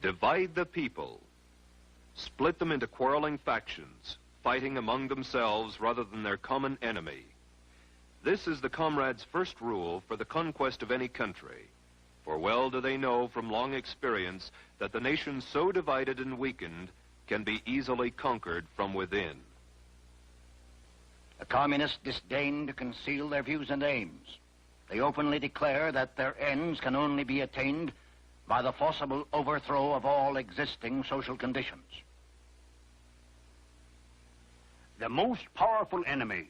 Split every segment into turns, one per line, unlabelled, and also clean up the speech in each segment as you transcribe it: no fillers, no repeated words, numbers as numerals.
Divide the people. Split them into quarreling factions, fighting among themselves rather than their common enemy. This is the comrades' first rule for the conquest of any country. For well do they know from long experience that the nation so divided and weakened can be easily conquered from within.
The communists disdain to conceal their views and aims. They openly declare that their ends can only be attained by the forcible overthrow of all existing social conditions.
The most powerful enemy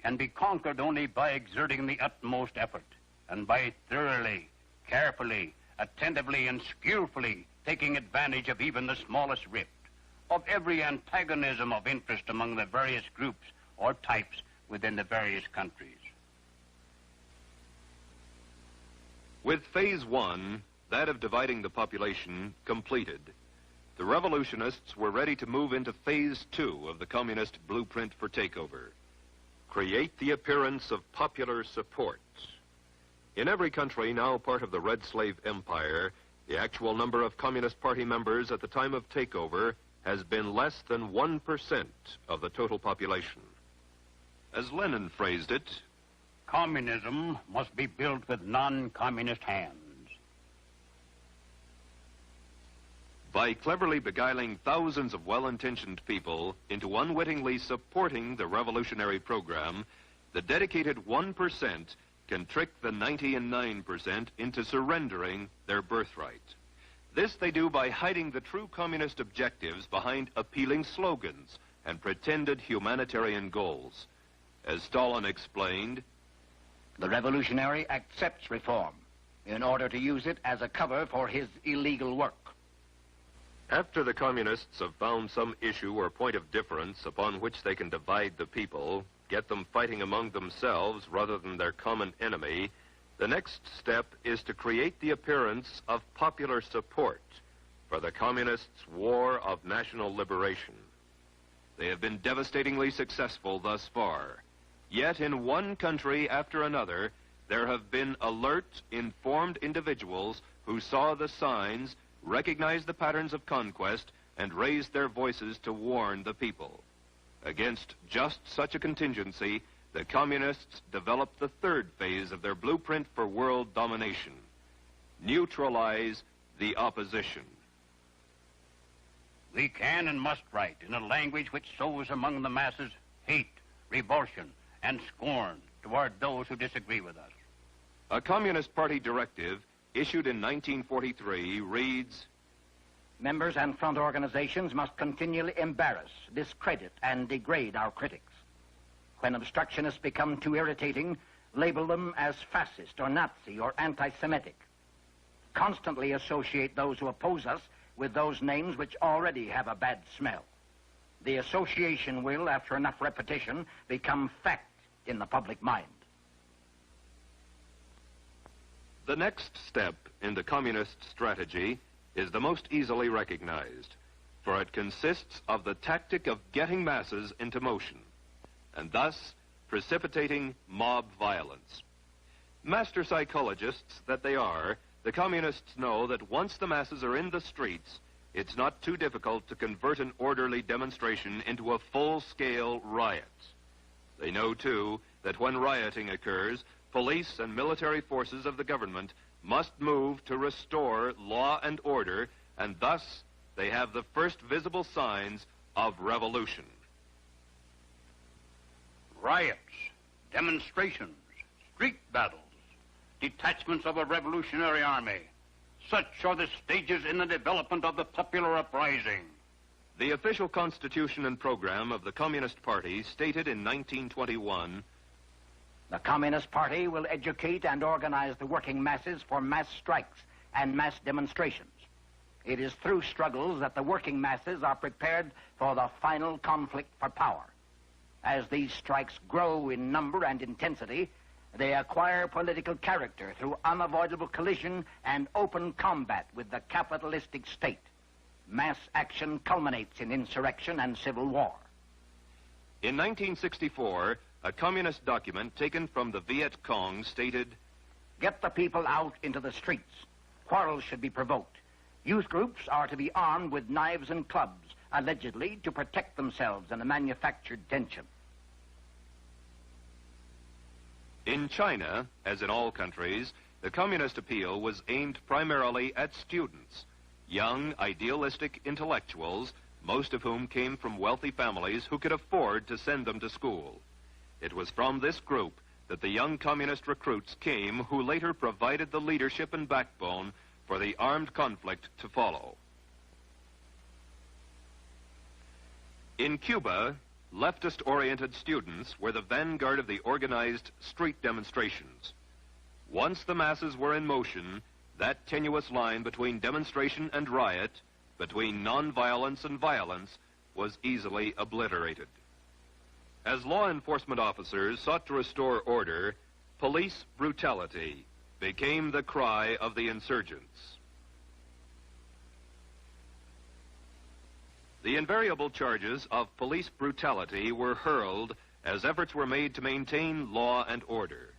can be conquered only by exerting the utmost effort and by thoroughly, carefully, attentively, and skillfully taking advantage of even the smallest rift, of every antagonism of interest among the various groups or types within the various countries.
With phase one, that of dividing the population, completed, the revolutionists were ready to move into phase two of the communist blueprint for takeover. Create the appearance of popular support. In every country now part of the Red Slave Empire, the actual number of Communist Party members at the time of takeover has been less than 1% of the total population. As Lenin phrased it,
communism must be built with non-communist hands.
By cleverly beguiling thousands of well-intentioned people into unwittingly supporting the revolutionary program, the dedicated 1% can trick the 99% into surrendering their birthright. This they do by hiding the true communist objectives behind appealing slogans and pretended humanitarian goals. As Stalin explained,
the revolutionary accepts reform in order to use it as a cover for his illegal work.
After the communists have found some issue or point of difference upon which they can divide the people, get them fighting among themselves rather than their common enemy, the next step is to create the appearance of popular support for the communists' war of national liberation. They have been devastatingly successful thus far. Yet in one country after another, there have been alert, informed individuals who saw the signs, recognized the patterns of conquest, and raised their voices to warn the people. Against just such a contingency, the communists developed the third phase of their blueprint for world domination: neutralize the opposition.
We can and must write in a language which sows among the masses hate, revulsion, and scorn toward those who disagree with us.
A Communist Party directive issued in 1943 reads,
members and front organizations must continually embarrass, discredit, and degrade our critics. When obstructionists become too irritating, label them as fascist or Nazi or anti-Semitic. Constantly associate those who oppose us with those names which already have a bad smell. The association will, after enough repetition, become fact in the public mind.
The next step in the communist strategy is the most easily recognized, for it consists of the tactic of getting masses into motion, and thus precipitating mob violence. Master psychologists that they are, the communists know that once the masses are in the streets, it's not too difficult to convert an orderly demonstration into a full-scale riot. They know, too, that when rioting occurs, police and military forces of the government must move to restore law and order, and thus they have the first visible signs of revolution.
Riots, demonstrations, street battles, detachments of a revolutionary army. Such are the stages in the development of the popular uprising.
The official constitution and program of the Communist Party stated in 1921,
the Communist Party will educate and organize the working masses for mass strikes and mass demonstrations. It is through struggles that the working masses are prepared for the final conflict for power. As these strikes grow in number and intensity, they acquire political character through unavoidable collision and open combat with the capitalistic state. Mass action culminates in insurrection and civil war.
In 1964, a communist document taken from the Viet Cong stated,
get the people out into the streets. Quarrels should be provoked. Youth groups are to be armed with knives and clubs, allegedly to protect themselves in a manufactured tension.
In China, as in all countries, the communist appeal was aimed primarily at students, young, idealistic intellectuals, most of whom came from wealthy families who could afford to send them to school. It was from this group that the young communist recruits came who later provided the leadership and backbone for the armed conflict to follow. In Cuba, leftist-oriented students were the vanguard of the organized street demonstrations. Once the masses were in motion, that tenuous line between demonstration and riot, between nonviolence and violence, was easily obliterated. As law enforcement officers sought to restore order, police brutality became the cry of the insurgents. The invariable charges of police brutality were hurled as efforts were made to maintain law and order.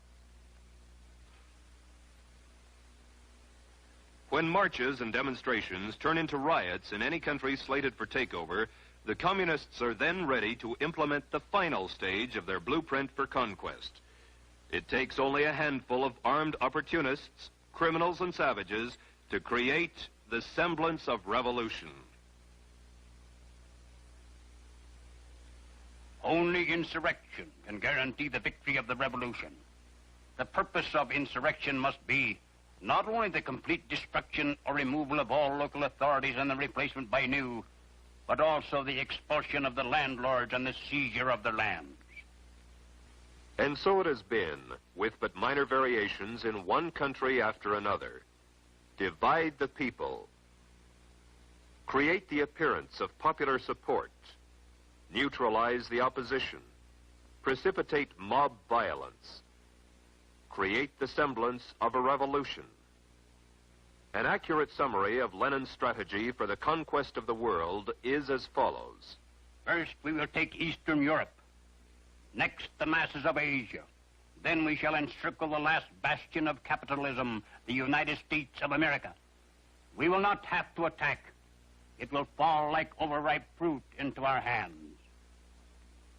When marches and demonstrations turn into riots in any country slated for takeover, the communists are then ready to implement the final stage of their blueprint for conquest. It takes only a handful of armed opportunists, criminals and savages to create the semblance of revolution.
Only insurrection can guarantee the victory of the revolution. The purpose of insurrection must be not only the complete destruction or removal of all local authorities and the replacement by new, but also the expulsion of the landlords and the seizure of their lands.
And so it has been, with but minor variations in one country after another. Divide the people. Create the appearance of popular support. Neutralize the opposition. Precipitate mob violence. Create the semblance of a revolution. An accurate summary of Lenin's strategy for the conquest of the world is as follows.
First, we will take Eastern Europe. Next, the masses of Asia. Then we shall encircle the last bastion of capitalism, the United States of America. We will not have to attack. It will fall like overripe fruit into our hands.